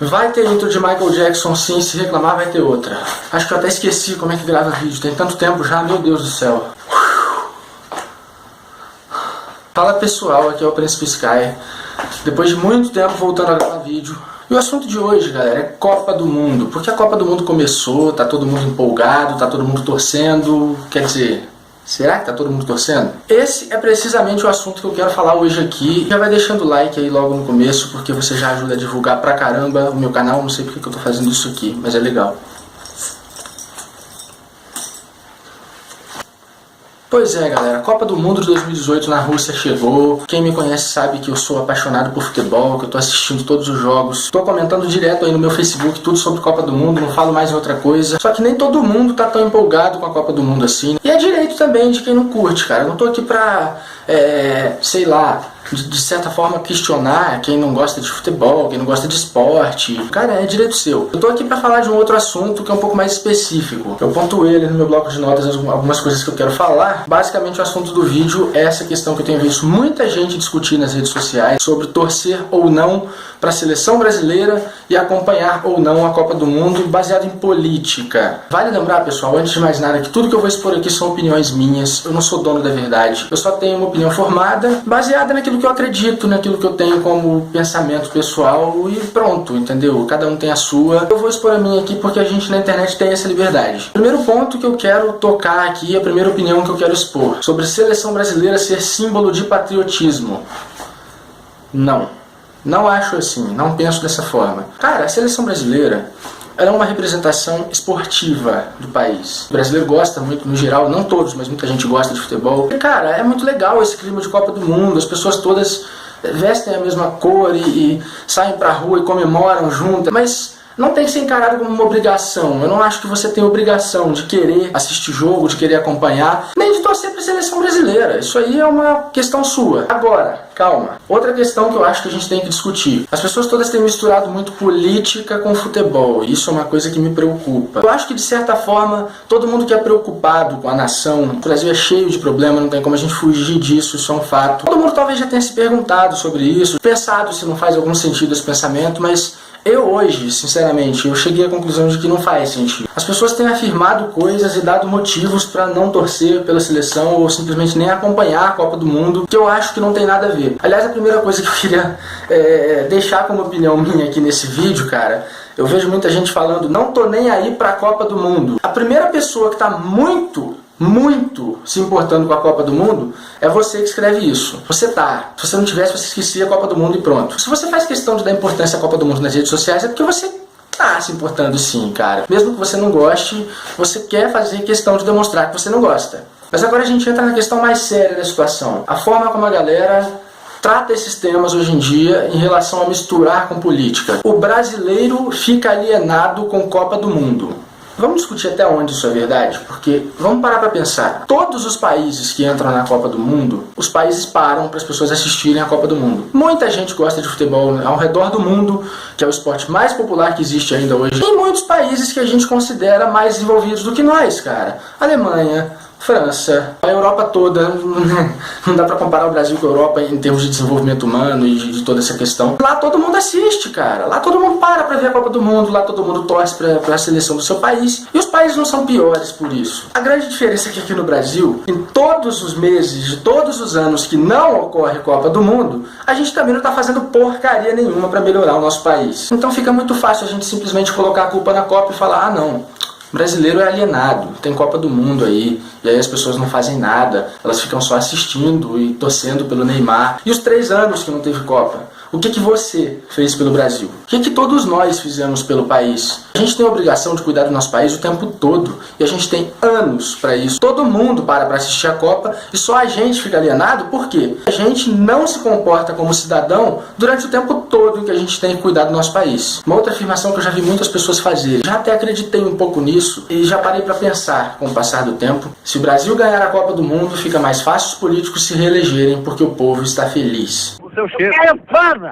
Vai ter intro de Michael Jackson sim, se reclamar vai ter outra. Acho que eu até esqueci como é que grava vídeo, tem tanto tempo já, meu Deus do céu. Fala pessoal, aqui é o Príncipe Sky. Depois de muito tempo voltando a gravar vídeo. E o assunto de hoje, galera, é Copa do Mundo. Porque a Copa do Mundo começou, tá todo mundo empolgado, tá todo mundo torcendo. Quer dizer, será que tá todo mundo torcendo? Esse é precisamente o assunto que eu quero falar hoje aqui. Já vai deixando o like aí logo no começo, porque você já ajuda a divulgar pra caramba o meu canal. Não sei porque que eu tô fazendo isso aqui, mas é legal. Pois é, galera, a Copa do Mundo de 2018 na Rússia chegou. Quem me conhece sabe que eu sou apaixonado por futebol, que eu tô assistindo todos os jogos. Tô comentando direto aí no meu Facebook tudo sobre Copa do Mundo, não falo mais em outra coisa. Só que nem todo mundo tá tão empolgado com a Copa do Mundo assim. E é direito também de quem não curte, cara. Eu não tô aqui pra, sei lá, de certa forma questionar quem não gosta de futebol, quem não gosta de esporte. Cara, é direito seu. Eu tô aqui pra falar de um outro assunto que é um pouco mais específico. Eu pontuei ali no meu bloco de notas algumas coisas que eu quero falar. Basicamente o assunto do vídeo é essa questão que eu tenho visto muita gente discutir nas redes sociais sobre torcer ou não para a seleção brasileira e acompanhar ou não a Copa do Mundo baseado em política. Vale lembrar, pessoal, antes de mais nada, que tudo que eu vou expor aqui são opiniões minhas. Eu não sou dono da verdade. Eu só tenho uma opinião formada, baseada naquilo que eu acredito, naquilo que eu tenho como pensamento pessoal e pronto, entendeu? Cada um tem a sua. Eu vou expor a minha aqui porque a gente na internet tem essa liberdade. Primeiro ponto que eu quero tocar aqui, a primeira opinião que eu quero expor, sobre seleção brasileira ser símbolo de patriotismo. Não acho assim, não penso dessa forma. Cara, a seleção brasileira ela é uma representação esportiva do país. O brasileiro gosta muito, no geral, não todos, mas muita gente gosta de futebol. E, cara, é muito legal esse clima de Copa do Mundo, as pessoas todas vestem a mesma cor e saem pra rua e comemoram juntas, mas não tem que ser encarado como uma obrigação. Eu não acho que você tem obrigação de querer assistir jogo, de querer acompanhar, nem de torcer para a seleção brasileira. Isso aí é uma questão sua. Agora, calma. Outra questão que eu acho que a gente tem que discutir. As pessoas todas têm misturado muito política com futebol. Isso é uma coisa que me preocupa. Eu acho que, de certa forma, todo mundo que é preocupado com a nação, o Brasil é cheio de problemas, não tem como a gente fugir disso, isso é um fato. Todo mundo talvez já tenha se perguntado sobre isso, pensado se não faz algum sentido esse pensamento, mas eu hoje, sinceramente, eu cheguei à conclusão de que não faz sentido. As pessoas têm afirmado coisas e dado motivos para não torcer pela seleção ou simplesmente nem acompanhar a Copa do Mundo, que eu acho que não tem nada a ver. Aliás, a primeira coisa que eu queria deixar como opinião minha aqui nesse vídeo, cara, eu vejo muita gente falando, não tô nem aí pra Copa do Mundo. A primeira pessoa que tá muito se importando com a Copa do Mundo é você que escreve isso. Você tá. Se você não tivesse, você esquecia a Copa do Mundo e pronto. Se você faz questão de dar importância à Copa do Mundo nas redes sociais, é porque você tá se importando sim, cara. Mesmo que você não goste, você quer fazer questão de demonstrar que você não gosta. Mas agora a gente entra na questão mais séria da situação. A forma como a galera trata esses temas hoje em dia em relação a misturar com política. O brasileiro fica alienado com Copa do Mundo. Vamos discutir até onde isso é verdade, porque vamos parar para pensar. Todos os países que entram na Copa do Mundo, os países param para as pessoas assistirem a Copa do Mundo. Muita gente gosta de futebol ao redor do mundo, que é o esporte mais popular que existe ainda hoje. Em muitos países que a gente considera mais desenvolvidos do que nós, cara. Alemanha, França, a Europa toda, não dá pra comparar o Brasil com a Europa em termos de desenvolvimento humano e de toda essa questão. Lá todo mundo assiste, cara. Lá todo mundo para pra ver a Copa do Mundo, lá todo mundo torce pra seleção do seu país. E os países não são piores por isso. A grande diferença é que aqui no Brasil, em todos os meses de todos os anos que não ocorre Copa do Mundo, a gente também não tá fazendo porcaria nenhuma pra melhorar o nosso país. Então fica muito fácil a gente simplesmente colocar a culpa na Copa e falar, ah não, brasileiro é alienado, tem Copa do Mundo aí, e aí as pessoas não fazem nada, elas ficam só assistindo e torcendo pelo Neymar. E os 3 anos que não teve Copa? O que você fez pelo Brasil? O que todos nós fizemos pelo país? A gente tem a obrigação de cuidar do nosso país o tempo todo, e a gente tem anos para isso. Todo mundo para assistir a Copa e só a gente fica alienado, por quê? A gente não se comporta como cidadão durante o tempo todo em que a gente tem que cuidar do nosso país. Uma outra afirmação que eu já vi muitas pessoas fazerem, já até acreditei um pouco nisso e já parei para pensar com o passar do tempo. Se o Brasil ganhar a Copa do Mundo, fica mais fácil os políticos se reelegerem porque o povo está feliz.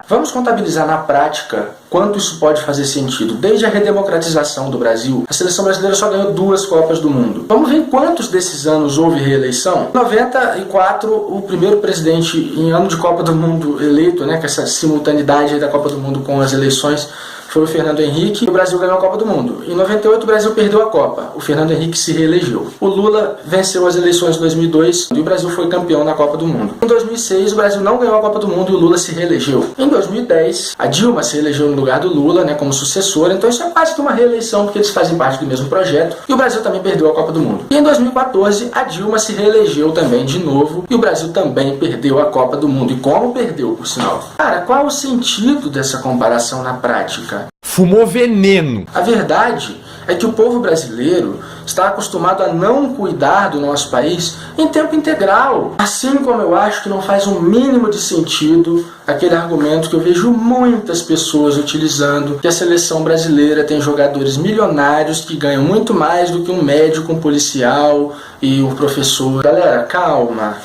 Vamos contabilizar na prática quanto isso pode fazer sentido. Desde a redemocratização do Brasil, a seleção brasileira só ganhou 2 Copas do Mundo. Vamos ver em quantos desses anos houve reeleição? Em 94, o primeiro presidente em ano de Copa do Mundo eleito, né, com essa simultaneidade da Copa do Mundo com as eleições, foi o Fernando Henrique e o Brasil ganhou a Copa do Mundo. Em 98 o Brasil perdeu a Copa, o Fernando Henrique se reelegeu. O Lula venceu as eleições de 2002 e o Brasil foi campeão na Copa do Mundo. Em 2006 o Brasil não ganhou a Copa do Mundo e o Lula se reelegeu. Em 2010 a Dilma se reelegeu no lugar do Lula, né, como sucessora, então isso é quase que uma reeleição porque eles fazem parte do mesmo projeto e o Brasil também perdeu a Copa do Mundo. E em 2014 a Dilma se reelegeu também de novo e o Brasil também perdeu a Copa do Mundo. E como perdeu, por sinal? Cara, qual o sentido dessa comparação na prática? Fumou veneno. A verdade é que o povo brasileiro está acostumado a não cuidar do nosso país em tempo integral. Assim como eu acho que não faz um mínimo de sentido aquele argumento que eu vejo muitas pessoas utilizando, que a seleção brasileira tem jogadores milionários que ganham muito mais do que um médico, um policial e um professor. Galera, calma,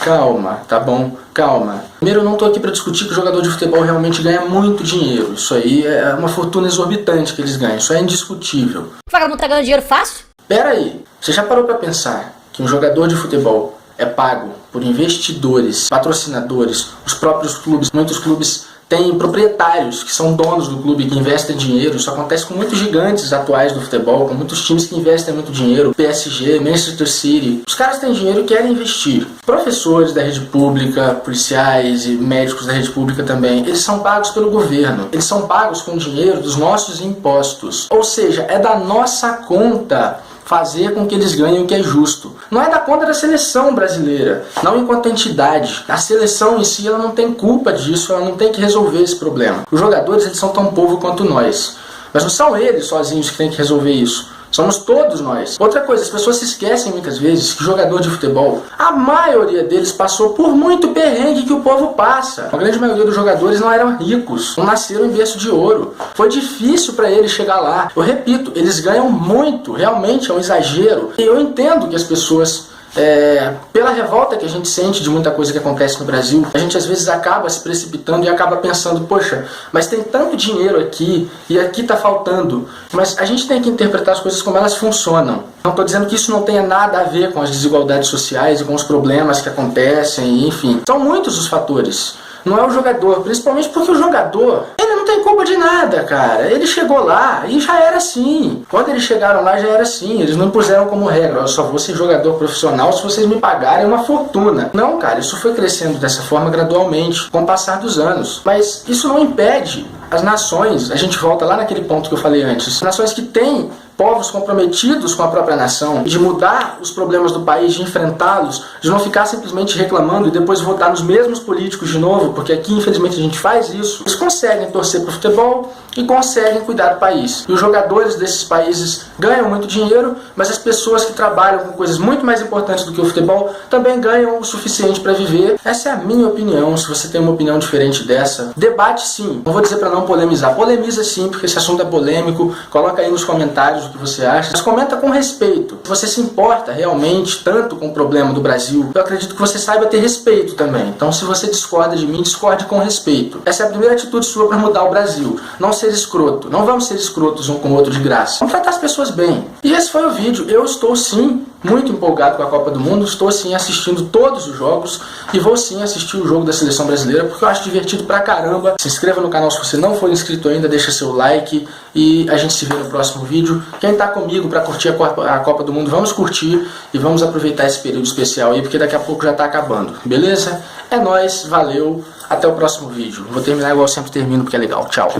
tá bom? Calma. Primeiro, eu não tô aqui para discutir que o jogador de futebol realmente ganha muito dinheiro. Isso aí é uma fortuna exorbitante que eles ganham. Isso é indiscutível. O vagabundo tá ganhando dinheiro fácil? Pera aí, você já parou para pensar que um jogador de futebol é pago por investidores, patrocinadores, os próprios clubes? Muitos clubes têm proprietários que são donos do clube, que investem dinheiro. Isso acontece com muitos gigantes atuais do futebol, com muitos times que investem muito dinheiro. PSG, Manchester City. Os caras têm dinheiro e querem investir. Professores da rede pública, policiais e médicos da rede pública também, eles são pagos pelo governo. Eles são pagos com dinheiro dos nossos impostos. Ou seja, é da nossa conta fazer com que eles ganhem o que é justo. Não é da conta da seleção brasileira, não enquanto entidade. A seleção em si ela não tem culpa disso, ela não tem que resolver esse problema. Os jogadores eles são tão povo quanto nós, mas não são eles sozinhos que têm que resolver isso. Somos todos nós. Outra coisa, as pessoas se esquecem muitas vezes que jogador de futebol, a maioria deles passou por muito perrengue que o povo passa. A grande maioria dos jogadores não eram ricos, não nasceram em berço de ouro. Foi difícil para eles chegar lá. Eu repito, eles ganham muito, realmente é um exagero. E eu entendo que as pessoas, pela revolta que a gente sente de muita coisa que acontece no Brasil, a gente às vezes acaba se precipitando e acaba pensando, poxa, mas tem tanto dinheiro aqui e aqui tá faltando. Mas a gente tem que interpretar as coisas como elas funcionam. Não estou dizendo que isso não tenha nada a ver com as desigualdades sociais e com os problemas que acontecem, enfim. São muitos os fatores. Não é o jogador, principalmente porque o jogador, ele não tem culpa de nada, cara. Ele chegou lá e já era assim. Quando eles chegaram lá já era assim. Eles não impuseram como regra, eu só vou ser jogador profissional se vocês me pagarem uma fortuna. Não, cara, isso foi crescendo dessa forma gradualmente, com o passar dos anos. Mas isso não impede as nações, a gente volta lá naquele ponto que eu falei antes, nações que têm povos comprometidos com a própria nação, de mudar os problemas do país, de enfrentá-los, de não ficar simplesmente reclamando e depois votar nos mesmos políticos de novo, porque aqui infelizmente a gente faz isso. Eles conseguem torcer para o futebol e conseguem cuidar do país. E os jogadores desses países ganham muito dinheiro, mas as pessoas que trabalham com coisas muito mais importantes do que o futebol também ganham o suficiente para viver. Essa é a minha opinião. Se você tem uma opinião diferente dessa, debate sim. Não vou dizer para não polemizar. Polemiza sim, porque esse assunto é polêmico. Coloca aí nos comentários o que você acha. Mas comenta com respeito. Se você se importa realmente tanto com o problema do Brasil, eu acredito que você saiba ter respeito também. Então se você discorda de mim, discorde com respeito. Essa é a primeira atitude sua para mudar o Brasil. Não ser escroto. Não vamos ser escrotos um com o outro de graça. Vamos tratar as pessoas bem. E esse foi o vídeo. Eu estou sim muito empolgado com a Copa do Mundo. Estou sim assistindo todos os jogos e vou sim assistir o jogo da seleção brasileira porque eu acho divertido pra caramba. Se inscreva no canal se você não for inscrito ainda, deixa seu like e a gente se vê no próximo vídeo. Quem tá comigo pra curtir a Copa do Mundo, vamos curtir e vamos aproveitar esse período especial aí porque daqui a pouco já tá acabando. Beleza? É nóis, valeu, até o próximo vídeo. Vou terminar igual eu sempre termino porque é legal. Tchau.